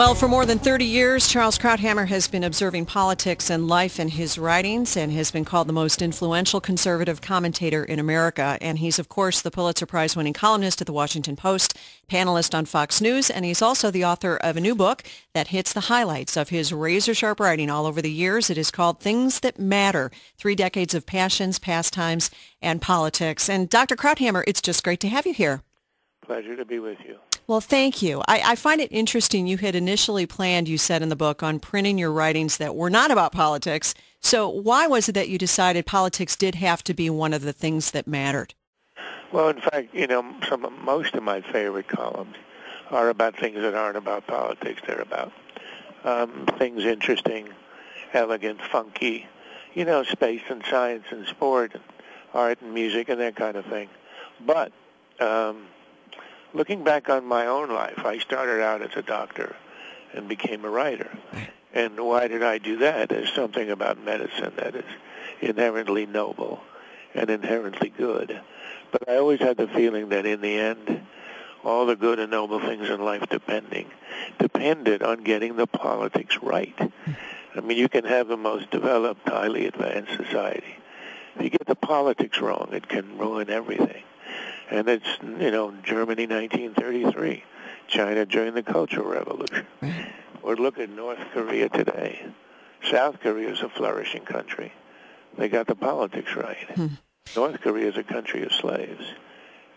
Well, for more than 30 years, Charles Krauthammer has been observing politics and life in his writings and has been called the most influential conservative commentator in America. And he's, of course, the Pulitzer Prize-winning columnist at the Washington Post, panelist on Fox News, and he's also the author of a new book that hits the highlights of his razor-sharp writing all over the years. It is called Things That Matter, 3 Decades of Passions, Pastimes, and Politics. And Dr. Krauthammer, it's just great to have you here. Pleasure to be with you. Well, thank you. I find it interesting. You had initially planned, you said in the book, on printing your writings that were not about politics. So why was it that you decided politics did have to be one of the things that mattered? Well, in fact, most of my favorite columns are about things that aren't about politics. They're about things interesting, elegant, funky, space and science and sport and art and music and that kind of thing. But looking back on my own life, I started out as a doctor and became a writer. And why did I do that? There's something about medicine that is inherently noble and inherently good. But I always had the feeling that in the end, all the good and noble things in life depended on getting the politics right. I mean, you can have the most developed, highly advanced society. If you get the politics wrong, it can ruin everything. And it's, Germany 1933, China during the Cultural Revolution. Or look at North Korea today. South Korea is a flourishing country. They got the politics right. North Korea is a country of slaves.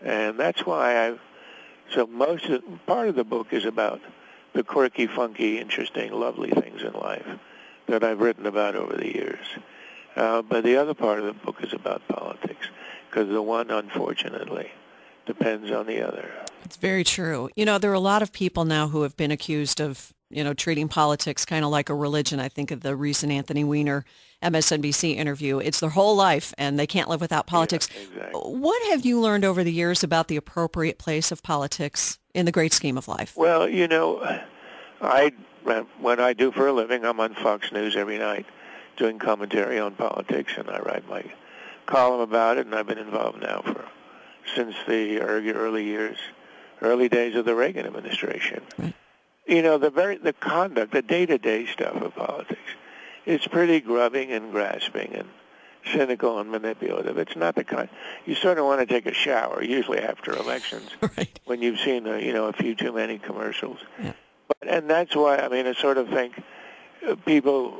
And that's why part of the book is about the quirky, funky, interesting, lovely things in life that I've written about over the years. But the other part of the book is about politics, because the one, unfortunately, depends on the other. It's very true. There are a lot of people now who have been accused of, treating politics kind of like a religion. I think of the recent Anthony Weiner MSNBC interview. It's their whole life, and they can't live without politics. Yeah, exactly. What have you learned over the years about the appropriate place of politics in the great scheme of life? Well, when I do for a living, I'm on Fox News every night doing commentary on politics, and I write my column about it, and I've been involved now since the early days of the Reagan administration. Right. The conduct, the day-to-day stuff of politics is pretty grubbing and grasping and cynical and manipulative. It's not the kind you sort of want to take a shower, usually after elections, right, when you've seen a few too many commercials. Yeah. And that's why I sort of think people,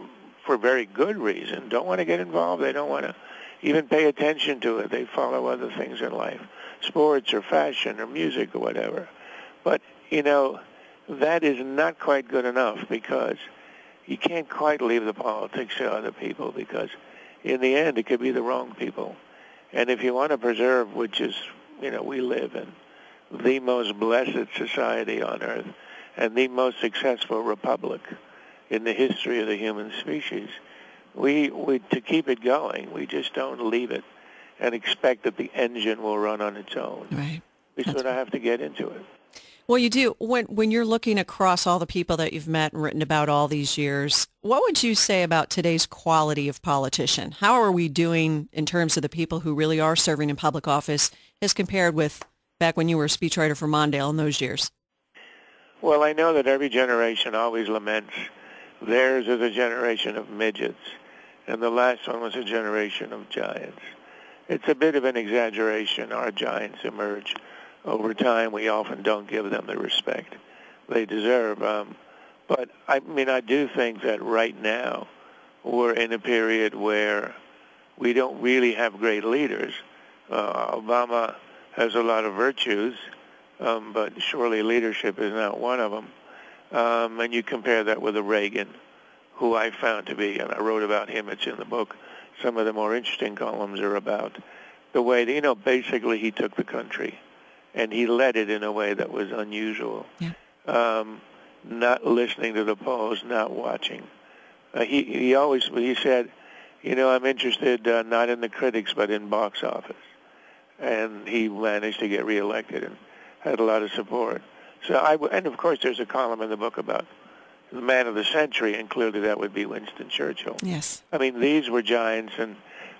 for very good reason, don't want to get involved. They don't want to even pay attention to it. They follow other things in life, sports or fashion or music or whatever. But, that is not quite good enough, because you can't quite leave the politics to other people, because in the end it could be the wrong people. And if you want to preserve, which is, we live in the most blessed society on earth and the most successful republic in the history of the human species, we to keep it going, we just don't leave it and expect that the engine will run on its own. Right. We sort of have to get into it. Well, you do. When you're looking across all the people that you've met and written about all these years, what would you say about today's quality of politician? How are we doing in terms of the people who really are serving in public office as compared with back when you were a speechwriter for Mondale in those years? Well, I know that every generation always laments theirs is a generation of midgets, and the last one was a generation of giants. It's a bit of an exaggeration. Our giants emerge over time. We often don't give them the respect they deserve. But, I do think that right now we're in a period where we don't really have great leaders. Obama has a lot of virtues, but surely leadership is not one of them. And you compare that with a Reagan, who I found to be, and I wrote about him, it's in the book, some of the more interesting columns are about the way that, basically he took the country and he led it in a way that was unusual. Yeah. Not listening to the polls, not watching. He said, I'm interested not in the critics but in box office. And he managed to get reelected and had a lot of support. And of course there's a column in the book about the man of the century, and clearly that would be Winston Churchill. Yes. These were giants, and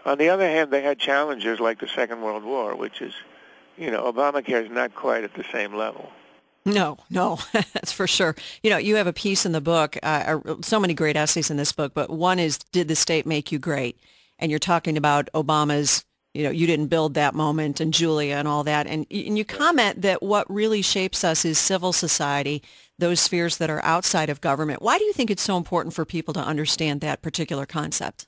on the other hand, they had challenges like the Second World War, which is, Obamacare is not quite at the same level. No, no, that's for sure. You know, you have a piece in the book, so many great essays in this book, but one is, Did the State Make You Great? And you're talking about Obama's, you didn't build that moment, and Julia and all that. And you comment that what really shapes us is civil society, those spheres that are outside of government. Why do you think it's so important for people to understand that particular concept?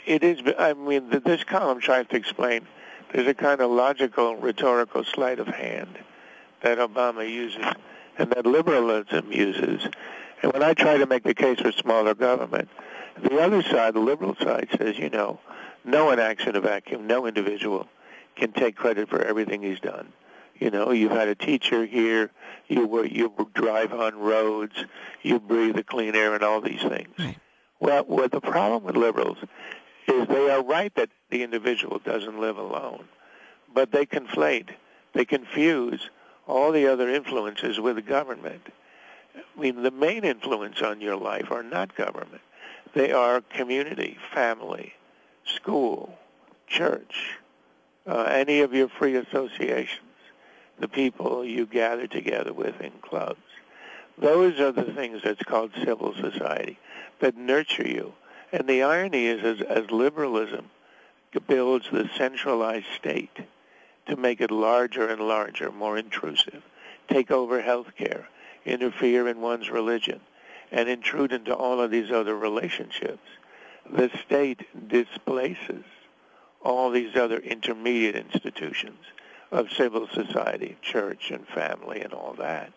It is, I mean, this column tries to explain there's a kind of logical, rhetorical sleight of hand that Obama uses and that liberalism uses. And when I try to make the case for smaller government, the other side, the liberal side, says, no one acts in a vacuum. No individual can take credit for everything he's done. You've had a teacher here, you drive on roads, you breathe the clean air and all these things. Right. Well, the problem with liberals is they are right that the individual doesn't live alone, but they confuse all the other influences with the government. I mean, the main influence on your life are not government. They are community, family, school, church, any of your free associations, the people you gather together with in clubs. Those are the things that's called civil society that nurture you. And the irony is, as liberalism builds the centralized state to make it larger and larger, more intrusive, take over health care, interfere in one's religion, and intrude into all of these other relationships, the state displaces all these other intermediate institutions of civil society, church and family and all that.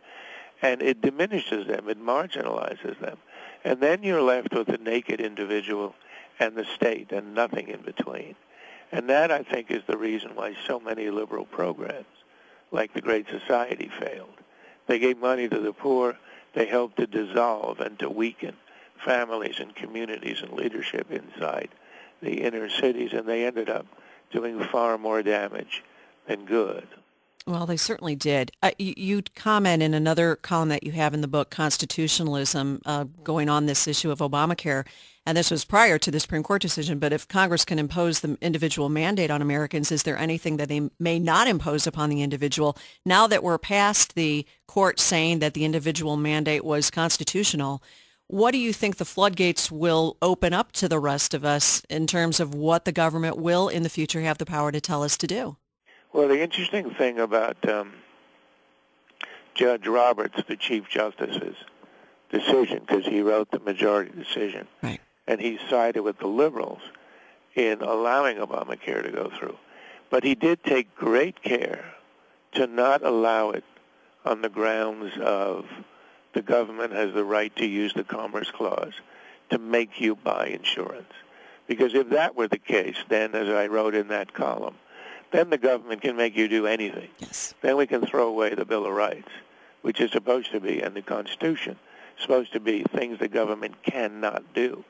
And it diminishes them, it marginalizes them. And then you're left with the naked individual and the state and nothing in between. And that, I think, is the reason why so many liberal programs, like the Great Society, failed. They gave money to the poor. They helped to dissolve and to weaken families and communities and leadership inside the inner cities, and they ended up doing far more damage than good. Well, they certainly did. You comment in another column that you have in the book, Constitutionalism, going on this issue of Obamacare, and this was prior to the Supreme Court decision, but if Congress can impose the individual mandate on Americans, is there anything that they may not impose upon the individual? Now that we're past the court saying that the individual mandate was constitutional, what do you think the floodgates will open up to the rest of us in terms of what the government will in the future have the power to tell us to do? Well, the interesting thing about Judge Roberts, the Chief Justice's decision, because he wrote the majority decision, right, and he sided with the liberals in allowing Obamacare to go through. But he did take great care to not allow it on the grounds of the government has the right to use the Commerce Clause to make you buy insurance. Because if that were the case, then, as I wrote in that column, then the government can make you do anything. Yes. Then we can throw away the Bill of Rights, which is supposed to be, and the Constitution, supposed to be things the government cannot do.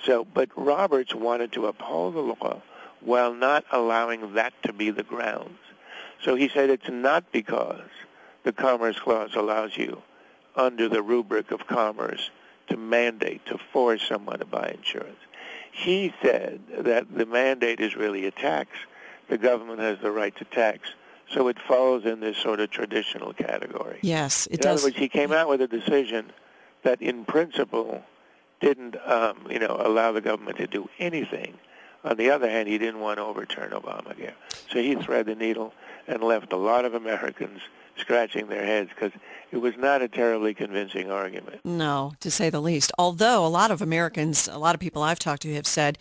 So, but Roberts wanted to uphold the law while not allowing that to be the grounds. So he said it's not because the Commerce Clause allows you, under the rubric of commerce, to mandate, to force someone to buy insurance. He said that the mandate is really a tax. The government has the right to tax, so it falls in this sort of traditional category. Yes, it does. In other words, he came out with a decision that, in principle, didn't, allow the government to do anything. On the other hand, he didn't want to overturn Obamacare. So he threaded the needle and left a lot of Americans scratching their heads because it was not a terribly convincing argument. No, to say the least. Although a lot of Americans, a lot of people I've talked to have said,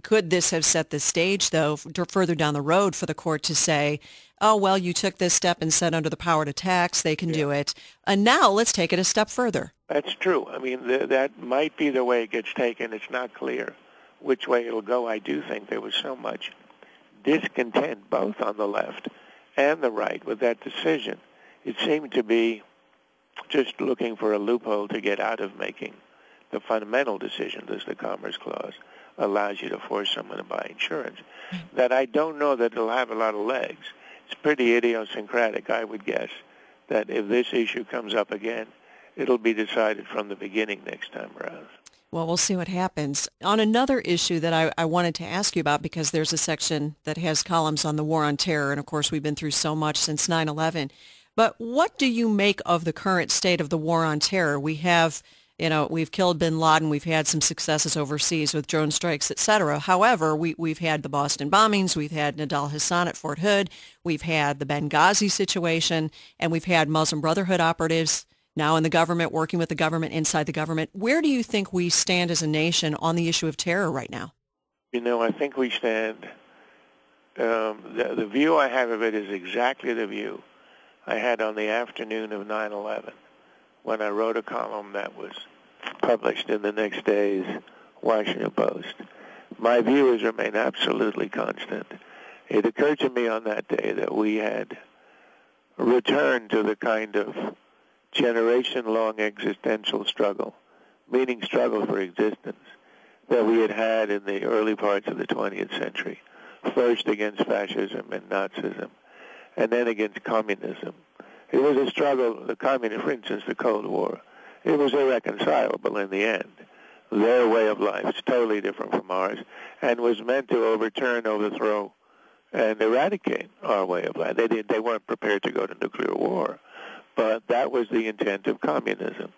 could this have set the stage, though, further down the road for the court to say, oh, well, you took this step and said under the power to tax, they can do it. And now let's take it a step further. That's true. I mean, that might be the way it gets taken. It's not clear which way it'll go. I do think there was so much discontent, both on the left and the right, with that decision. It seemed to be just looking for a loophole to get out of making the fundamental decision, as the Commerce Clause allows you to force someone to buy insurance, that I don't know that it'll have a lot of legs. It's pretty idiosyncratic, I would guess, that if this issue comes up again, it'll be decided from the beginning next time around. Well, we'll see what happens. On another issue that I wanted to ask you about, because there's a section that has columns on the war on terror, and of course we've been through so much since 9/11, But what do you make of the current state of the war on terror? We have, we've killed bin Laden. We've had some successes overseas with drone strikes, et cetera. However, we've had the Boston bombings. We've had Nidal Hasan at Fort Hood. We've had the Benghazi situation, and we've had Muslim Brotherhood operatives now in the government, working with the government, inside the government. Where do you think we stand as a nation on the issue of terror right now? I think we stand, the view I have of it is exactly the view I had on the afternoon of 9/11 when I wrote a column that was published in the next day's Washington Post. My view has remained absolutely constant. It occurred to me on that day that we had returned to the kind of generation-long existential struggle, meaning struggle for existence, that we had had in the early parts of the 20th century, first against fascism and Nazism, and then against communism. It was a struggle, for instance, the Cold War. It was irreconcilable in the end. Their way of life is totally different from ours and was meant to overturn, overthrow, and eradicate our way of life. They weren't prepared to go to nuclear war, but that was the intent of communism.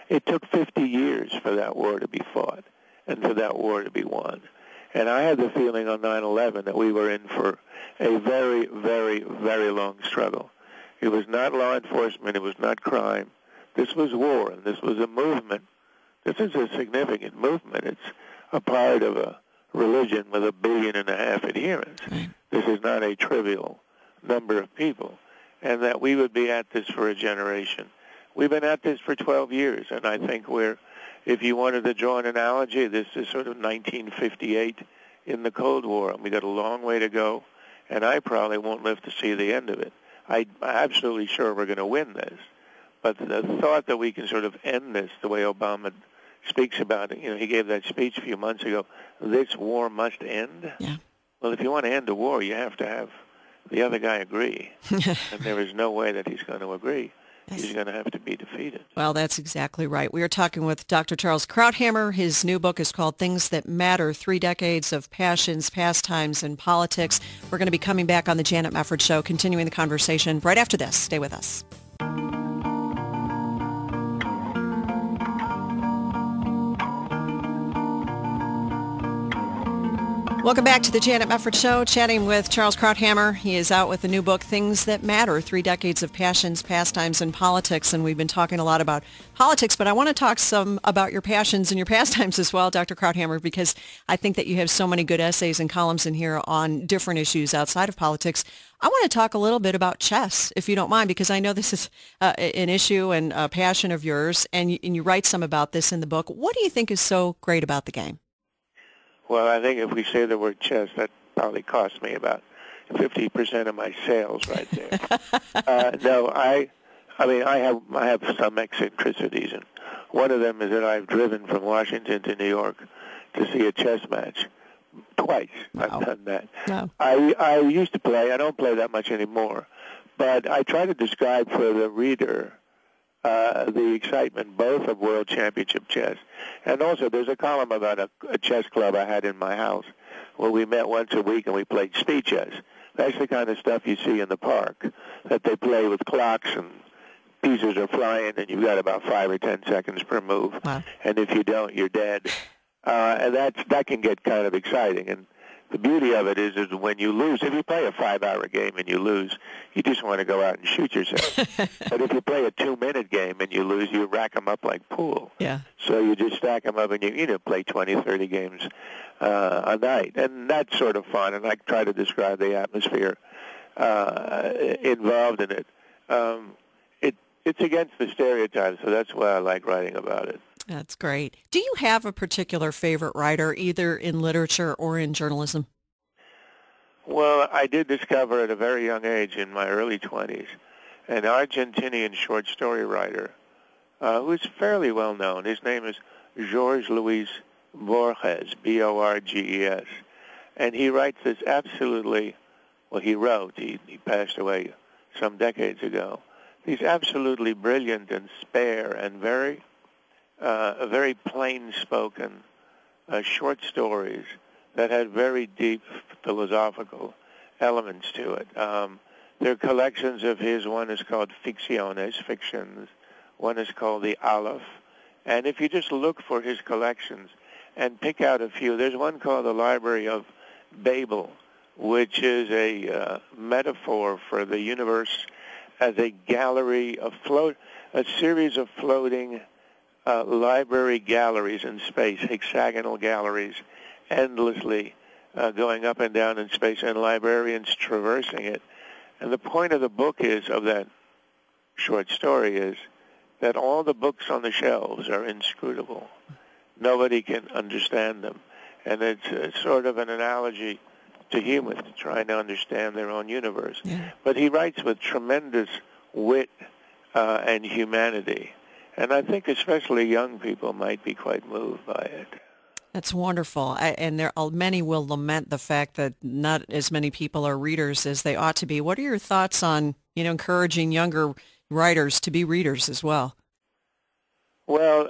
It took 50 years for that war to be fought and for that war to be won. And I had the feeling on 9/11 that we were in for a very, very, very long struggle. It was not law enforcement. It was not crime. This was war, and this was a movement. This is a significant movement. It's a part of a religion with 1.5 billion adherents. Right. This is not a trivial number of people. And that we would be at this for a generation. We've been at this for 12 years, and I think if you wanted to draw an analogy, this is sort of 1958 in the Cold War, and we got a long way to go, and I probably won't live to see the end of it. I'm absolutely sure we're going to win this, but the thought that we can sort of end this the way Obama speaks about it, he gave that speech a few months ago, this war must end. Yeah. Well, if you want to end a war, you have to have the other guy agree, and there is no way that he's going to agree. He's going to have to be defeated. Well, that's exactly right. We are talking with Dr. Charles Krauthammer. His new book is called Things That Matter, 3 Decades of Passions, Pastimes, and Politics. We're going to be coming back on the Janet Mefferd Show, continuing the conversation right after this. Stay with us. Welcome back to the Janet Mefferd Show, chatting with Charles Krauthammer. He is out with the new book, Things That Matter, 3 Decades of Passions, Pastimes, and Politics. And we've been talking a lot about politics, but I want to talk some about your passions and your pastimes as well, Dr. Krauthammer, because I think that you have so many good essays and columns in here on different issues outside of politics. I want to talk a little bit about chess, if you don't mind, because I know this is an issue and a passion of yours, and you write some about this in the book. What do you think is so great about the game? Well, I think if we say the word chess, that probably costs me about 50% of my sales right there. No, I have some eccentricities, and one of them is that I've driven from Washington to New York to see a chess match twice. Wow. I've done that. Wow. I used to play. I don't play that much anymore, but I try to describe for the reader the excitement both of World Championship chess, and also there's a column about a chess club I had in my house where we met once a week and we played speed chess. That's the kind of stuff you see in the park, that they play with clocks and pieces are flying and you've got about 5 or 10 seconds per move. Wow. And if you don't, you're dead. And that can get kind of exciting. And the beauty of it is when you lose, if you play a 5-hour game and you lose, you just want to go out and shoot yourself. But if you play a 2-minute game and you lose, you rack them up like pool. Yeah. So you just stack them up and you play 20, 30 games a night. And that's sort of fun, and I try to describe the atmosphere involved in it. It's against the stereotypes, so that's why I like writing about it. That's great. Do you have a particular favorite writer, either in literature or in journalism? Well, I did discover at a very young age, in my early 20s, an Argentinian short story writer who is fairly well known. His name is Jorge Luis Borges, B-O-R-G-E-S. And he writes this absolutely, well, he passed away some decades ago. These absolutely brilliant and spare and very plain-spoken short stories that had very deep philosophical elements to it. There are collections of his. One is called Ficciones, Fictions. One is called the Aleph. And if you just look for his collections and pick out a few, there's one called the Library of Babel, which is a metaphor for the universe as a gallery of a series of floating library galleries in space, hexagonal galleries, endlessly going up and down in space, and librarians traversing it. And the point of the book of that short story is that all the books on the shelves are inscrutable. Nobody can understand them. And it's sort of an analogy to humans trying to understand their own universe. Yeah. But he writes with tremendous wit and humanity. And I think especially young people might be quite moved by it. That's wonderful. And many will lament the fact that not as many people are readers as they ought to be. What are your thoughts on, encouraging younger writers to be readers as well? Well,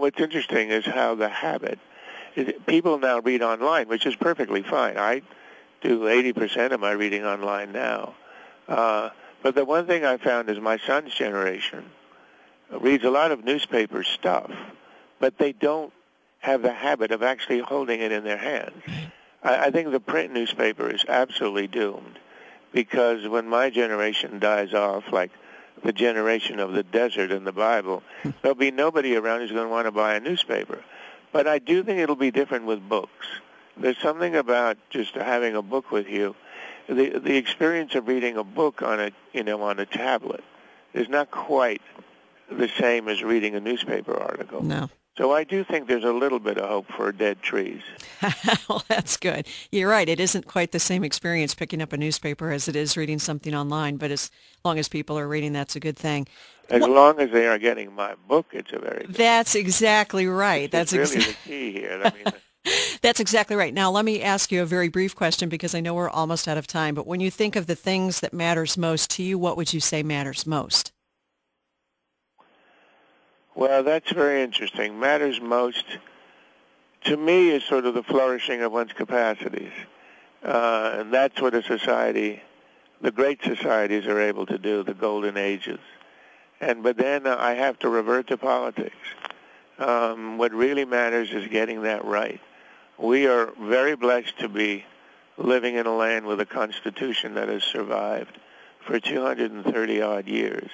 what's interesting is how the habit, people now read online, which is perfectly fine. I do 80% of my reading online now. But the one thing I found is my son's generation reads a lot of newspaper stuff, but they don't have the habit of actually holding it in their hands. I think the print newspaper is absolutely doomed, because when my generation dies off, like the generation of the desert in the Bible, there'll be nobody around who's going to want to buy a newspaper. But I do think it'll be different with books. There's something about just having a book with you. The experience of reading a book on a tablet is not quite the same as reading a newspaper article. No. So I do think there's a little bit of hope for dead trees. Well, that's good. You're right. It isn't quite the same experience picking up a newspaper as it is reading something online, but as long as people are reading, that's a good thing. As long as they are getting my book, it's a very good That's exactly right. That's really the key here. That's exactly right. Now, let me ask you a very brief question, because I know we're almost out of time. But when you think of the things that matters most to you, what would you say matters most? Well, that's very interesting. Matters most to me is sort of the flourishing of one's capacities. And that's what a society, the great societies, are able to do, the golden ages. But then I have to revert to politics. What really matters is getting that right. We are very blessed to be living in a land with a constitution that has survived for 230-odd years.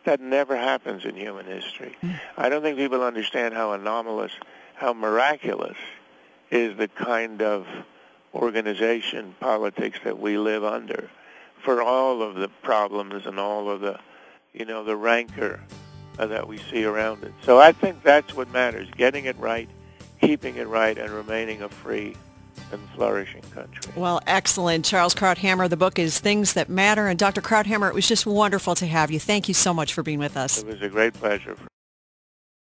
That never happens in human history. I don't think people understand how anomalous, how miraculous is the kind of organization, politics that we live under, for all of the problems and all of the, the rancor that we see around it. So I think that's what matters, getting it right, keeping it right, and remaining a free and flourishing country. Well, excellent. Charles Krauthammer, the book is Things That Matter. And Dr. Krauthammer, it was just wonderful to have you. Thank you so much for being with us. It was a great pleasure.